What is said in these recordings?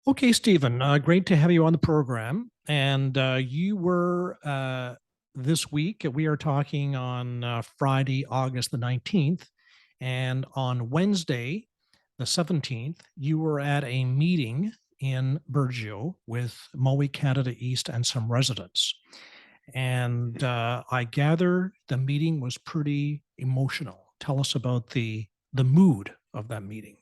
Okay, Stephen, great to have you on the program. And you were this week, we are talking on Friday, August the 19th. And on Wednesday, the 17th, you were at a meeting in Burgeo with Mowi Canada East and some residents. And I gather the meeting was pretty emotional. Tell us about the mood of that meeting.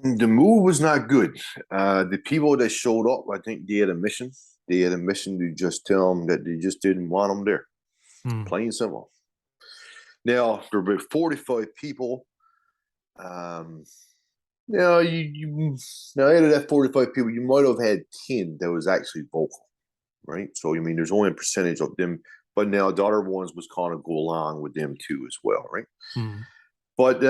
The move was not good. The people that showed up, I think they had a mission. They had a mission to just tell them that they just didn't want them there. Hmm. Plain and simple. Now, there were 45 people. Um, now out of that 45 people, you might have had 10 that was actually vocal, right? So, I mean, there's only a percentage of them, but now the other ones was kind of go along with them too as well, right? Hmm. But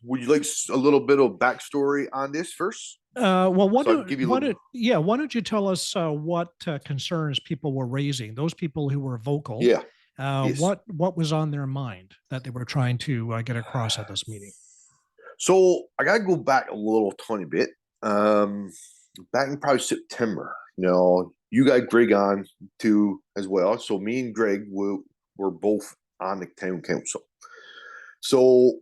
would you like a little bit of backstory on this first? Well, So I can give you a little. yeah, why don't you tell us what concerns people were raising? Those people who were vocal, Yeah. Yes. what was on their mind that they were trying to get across at this meeting? So I got to go back a little tiny bit. Um, Back in probably September. You got Greg on too as well. So me and Greg were both on the town council. So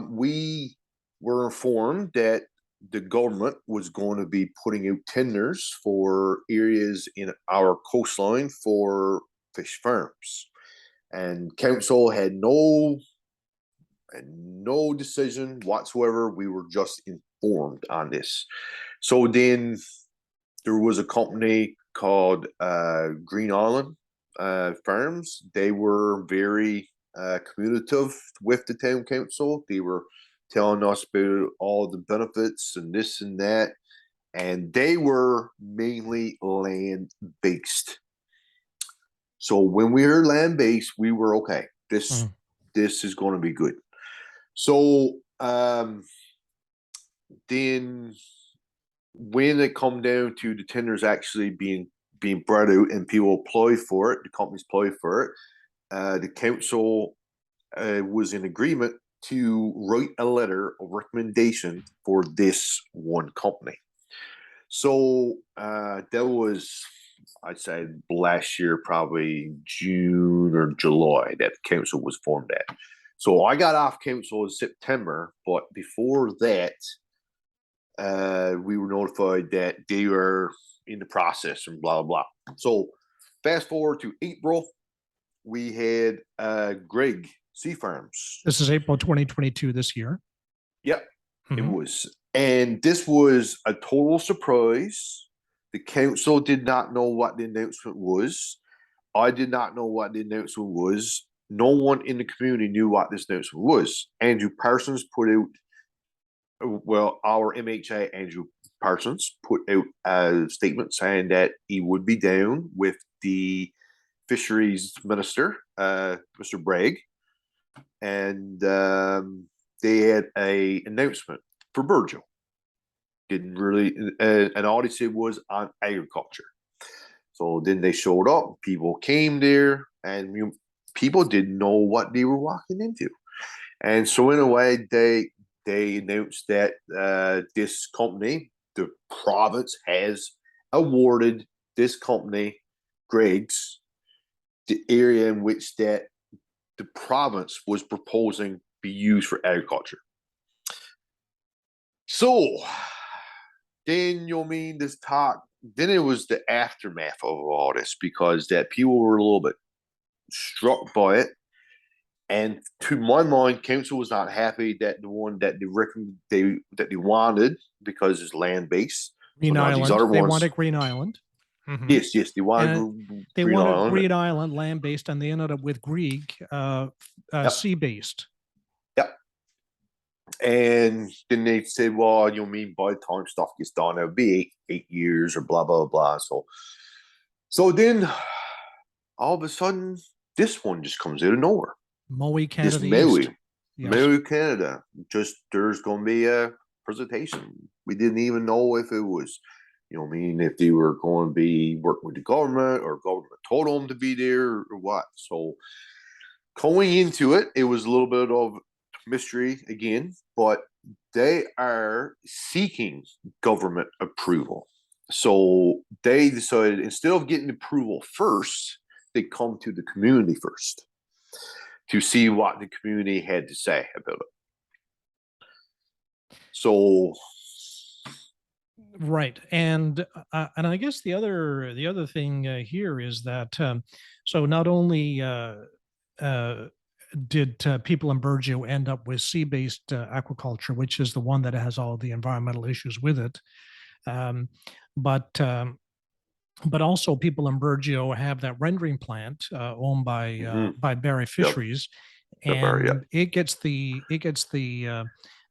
we were informed that the government was going to be putting out tenders for areas in our coastline for fish farms. And council had no decision whatsoever. We were just informed on this. So then there was a company called Green Island Farms. They were very communicative with the town council. They were telling us about all the benefits and this and that. And they were mainly land based. So when we were land based, we were okay. This Mm. this is going to be good. So then when it come down to the tenders actually being brought out and people apply for it, the companies apply for it, the council was in agreement to write a letter of recommendation for this one company. So that was, I'd say, last year, probably June or July, that the council was formed at. So I got off council in September, but before that, we were notified that they were in the process and blah, blah, blah. So fast forward to April, we had Greg Sea Farms. This is April 2022 this year. Yep, it Mhm. was. And this was a total surprise. The council did not know what the announcement was. I did not know what the announcement was. No one in the community knew what this announcement was. Andrew Parsons put out, well, our MHA, Andrew Parsons, put out a statement saying that he would be down with the fisheries minister, Mr. Bragg, and they had a announcement for Burgeo. Didn't really, and all they said was on agriculture. So then they showed up. People came there, and people didn't know what they were walking into. And so in a way, they announced that this company, the province, has awarded this company, Greg's, the area in which that the province was proposing be used for agriculture. So then you'll mean this talk. Then it was the aftermath of all this because that people were a little bit struck by it. And to my mind, council was not happy that the one that they wanted because it's land based. So Green now these Island. other They ones, wanted Green Island. Hmm. yes, they And wanted they Green wanted Island. Green Island land based, and they ended up with Grieg Yep, sea based. yep. And then they said, well, mean by the time stuff gets done, it'll be eight years or blah blah blah. So then all of a sudden, this one just comes out of nowhere. Mowi This Canada East. Maui, Yes. Maui, Canada, just there's going to be a presentation. We didn't even know if it was, if they were going to be working with the government or government told them to be there or what. So going into it, it was a little bit of mystery again, but they are seeking government approval. So they decided instead of getting approval first, they come to the community first to see what the community had to say about it. So Right, and I guess the other thing here is that so not only uh, did people in Burgeo end up with sea-based aquaculture, which is the one that has all the environmental issues with it, um, but also people in Burgeo have that rendering plant owned by Barry yep, Fisheries, yeah, and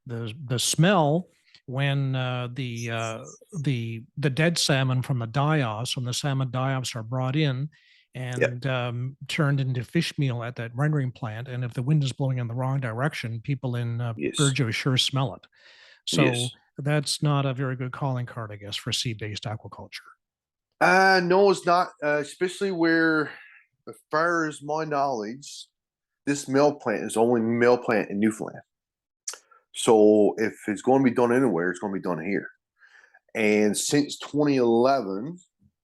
the smell when the dead salmon from the die-offs, when the salmon die-offs are brought in yeah, and turned into fish meal at that rendering plant. And if the wind is blowing in the wrong direction, people in yes, Burgeo sure smell it. So yes. that's not a very good calling card, I guess, for sea-based aquaculture. No, it's not. Especially where, as far as my knowledge, this mill plant is only mill plant in Newfoundland. So if it's going to be done anywhere, it's going to be done here. And since 2011,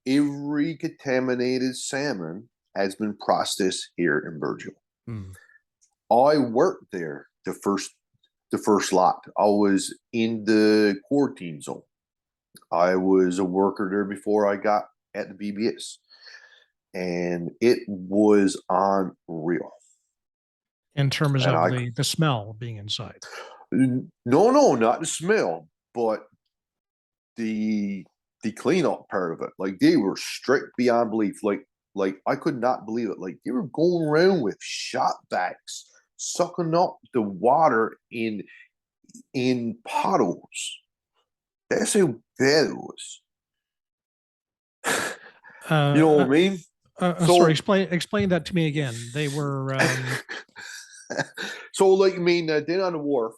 every contaminated salmon has been processed here in Burgeo. Hmm. I worked there the first lot. I was in the quarantine zone. I was a worker there before I got at the BBS, and it was unreal. In terms And of I the smell being inside. no, not the smell, but the cleanup part of it. Like they were strict beyond belief. Like I could not believe it. Like they were going around with shot bags, sucking up the water in puddles. That's how bad it was. You know Uh, what I mean? Sorry, So, explain that to me again. They were so like I mean, then on the wharf,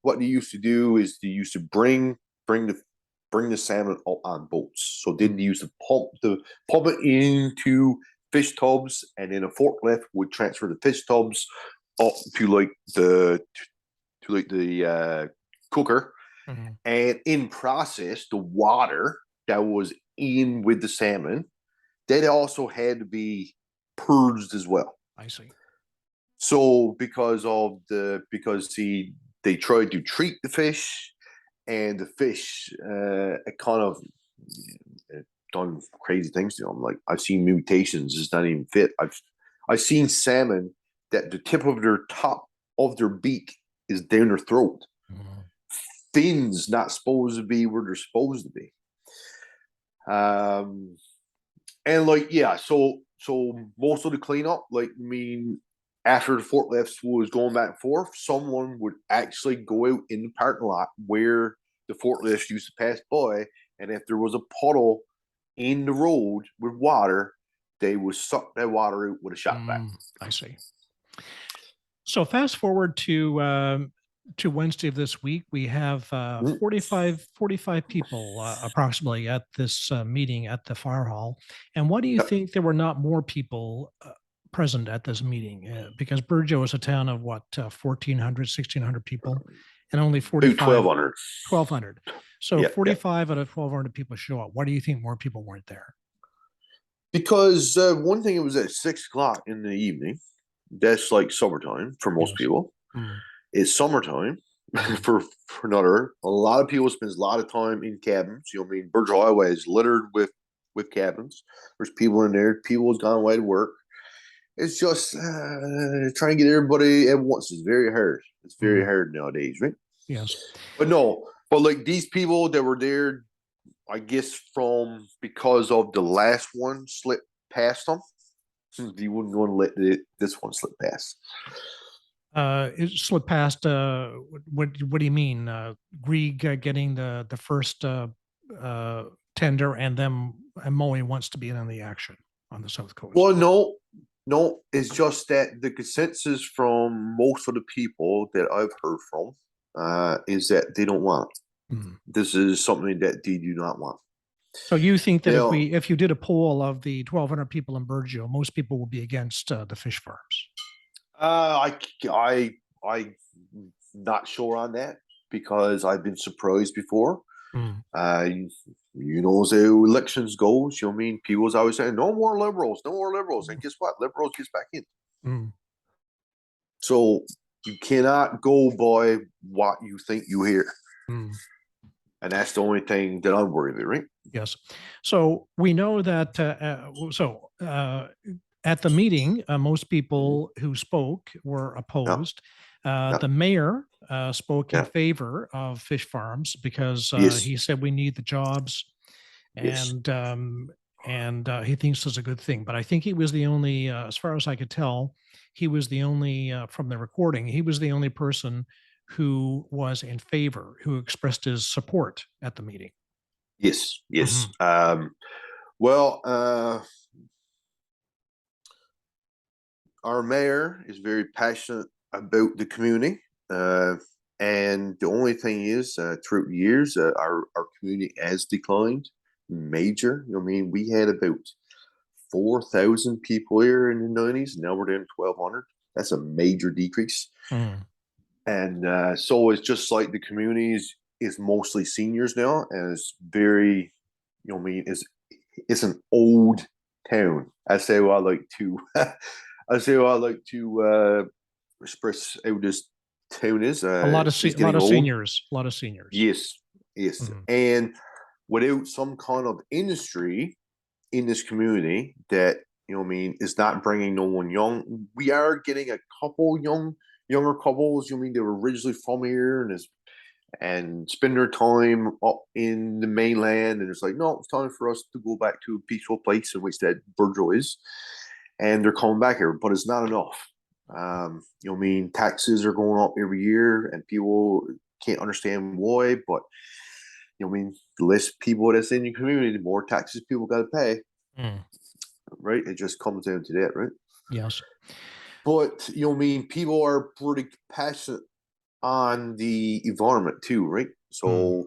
what they used to do is they used to bring the bring the salmon on boats. So then they used to pump it into fish tubs, and then a forklift would transfer the fish tubs up to like the cooker, Mhm. and in process, the water that was in with the salmon, that also had to be purged as well. I see. So because they tried to treat the fish, and the fish it kind of done crazy things to them. Like I've seen mutations; it's not even fit. I've seen salmon that the tip of their top of their beak is down their throat. Mhm. Fins not supposed to be where they're supposed to be. Um, and like yeah, so most of the cleanup, like I mean, after the forklifts was going back and forth, someone would actually go out in the parking lot where the forklifts used to pass by, and if there was a puddle in the road with water, they would suck that water out with a shot vac. I see. So fast forward to Wednesday of this week, we have Mm. 45 people approximately at this meeting at the fire hall. And why do you think there were not more people present at this meeting? Because Burgeo is a town of what, 1,400, 1,600 people, and only About 45, 1,200. 1,200. So Yeah, yeah. 45 out of 1,200 people show up. Why do you think more people weren't there? Because one thing, it was at 6 o'clock in the evening. That's like summertime for most Yes. people. Mm, It's summertime mhm. for another. A lot of people spend a lot of time in cabins. You know, what I mean, Burgeo Highway is littered with cabins. There's people in there. People has gone away to work. It's just trying to get everybody at once is very hard. It's very Mm, hard nowadays, right? yes. But no, but like these people that were there, I guess from because of the last one slipped past them, you wouldn't want to let this one slip past. It slipped past. What do you mean? Grieg getting the first uh, tender, and then and Mowi wants to be in on the action on the south coast. Well, no, it's just that the consensus from most of the people that I've heard from is that they don't want it. Hmm. This is something that they do not want. So you think that Now, if you did a poll of the 1,200 people in Burgeo, most people will be against the fish farms? uh, I, I not sure on that because I've been surprised before. Mm, You know, as the elections goes, you know what I mean? People's always saying, no more liberals, no more liberals. And guess what? Liberals gets back in. mm, So you cannot go by what you think you hear. mm. And that's the only thing that I'm worried about, right? Yes. So we know that, at the meeting, most Mm-hmm. people who spoke were Yeah, opposed. yeah, The mayor spoke in yeah. favor of fish farms because Yes, he said we need the jobs, yes, and he thinks it's a good thing. But I think he was the only, as far as I could tell, he was the only, from the recording, he was the only person who was in favor, who expressed his support at the meeting. yes, yes. Mhm. Well, our mayor is very passionate about the community. Uh, and the only thing is, throughout the years, our community has declined major. I mean, we had about 4,000 people here in the 90s. Now we're down to 1,200. That's a major decrease. Mm. And so it's just like the community is mostly seniors now, and it's very, you know, what I mean, it's an old town. I say what I like to, I say what I like to express how this town is. A Is lot getting of old. seniors, a lot of seniors. Yes, yes, Mhm. and without some kind of industry in this community that, you know what I mean, is not bringing no one young. We are getting a couple younger couples. You know what I mean, they were originally from here and spend their time up in the mainland, and it's like, no, it's time for us to go back to a peaceful place in which that Burgeo is, and they're coming back here, but it's not enough. You know what I mean, taxes are going up every year, and people can't understand why, but you know what I mean, the less people that's in your community, the more taxes people got to pay, Mm. right? It just comes down to that, right? Yes. But you know what I mean, people are pretty passionate on the environment too, right? Mm.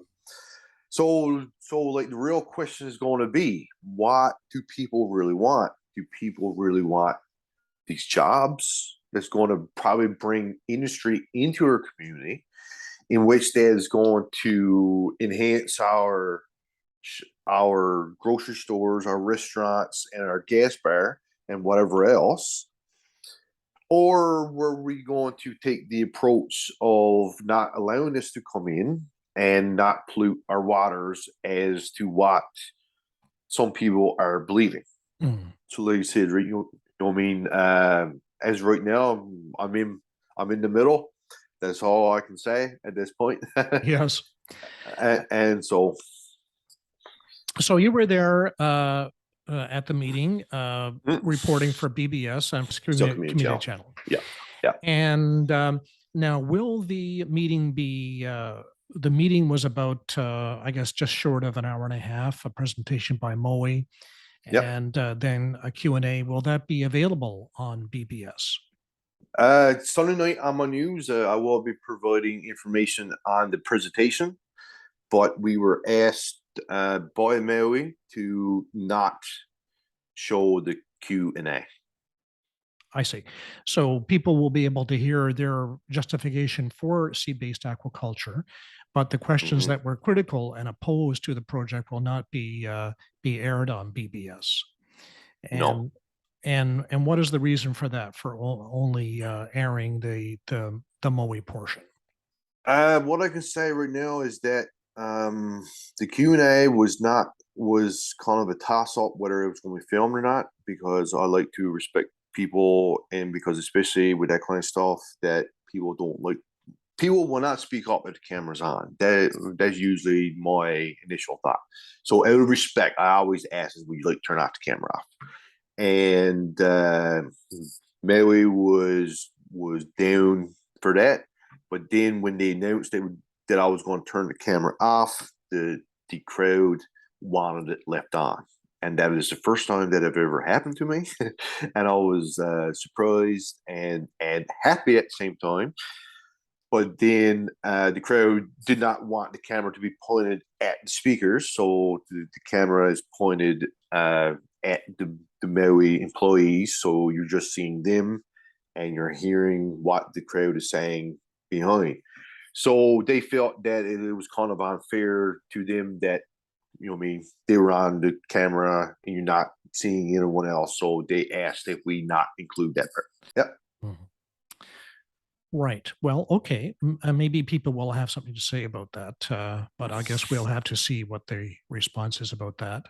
So like the real question is going to be, what do people really want? Do people really want these jobs that's going to probably bring industry into our community, in which that is going to enhance our grocery stores, our restaurants, and our gas bar and whatever else? Or were we going to take the approach of not allowing this to come in and not pollute our waters as to what some people are believing? Mm. So, like you said, right, you know what I mean? As right now, I'm in the middle. That's all I can say at this point. Yes. And so, So you were there at the meeting, mm, reporting for BBS and still Community channel. Channel. Yeah, yeah. And now, will the meeting be? The meeting was about, I guess, just short of an hour and a half. A presentation by Mowi, Yep. and then a Q&A. Will that be available on BBS? Sunday night on my news, I will be providing information on the presentation, but we were asked by Maui to not show the Q&A. I see. So people will be able to hear their justification for sea-based aquaculture, but the questions Mm-hmm. that were critical and opposed to the project will not be aired on BBS. No. And and what is the reason for that? For only airing the Mowi portion? What I can say right now is that the Q&A was kind of a toss up whether it was going to be filmed or not, because I like to respect people, and because especially with that kind of stuff that people don't like, people will not speak up if the camera's on. That's usually my initial thought. So out of respect, I always ask, "Would you like to turn off the camera off?" And Melee was down for that. But then when they announced that I was going to turn the camera off, the crowd wanted it left on. And that is the first time that have ever happened to me. And I was surprised and happy at the same time. But then the crowd did not want the camera to be pointed at the speakers. So the camera is pointed at the Maui employees. So you're just seeing them and you're hearing what the crowd is saying behind. So they felt that it was kind of unfair to them that, you know, what I mean, they were on the camera and you're not seeing anyone else. So they asked if we not include that part. Yep. Mhm. Right. Well, okay. Maybe people will have something to say about that, but I guess we'll have to see what the response is about that.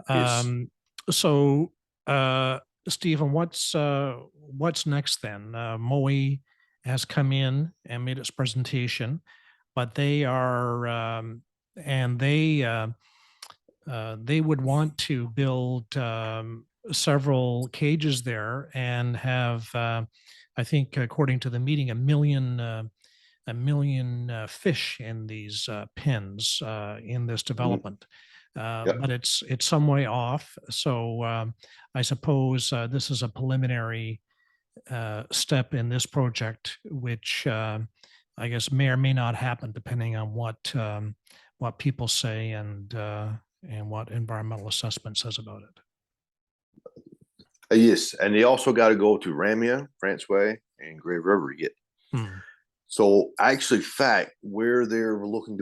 Yes. Um, so, uh, Stephen, what's next then? Mowi has come in and made its presentation, but they are and they would want to build several cages there and have, I think, according to the meeting, a million fish in these pens in this Mhm. development. Yep. But it's some way off. So I suppose this is a preliminary step in this project, which I guess may or may not happen depending on what people say and what environmental assessment says about it. Yes, and they also got to go to Ramia, Franceway, and Grey River yet. Hmm. So, actually, fact where they're looking to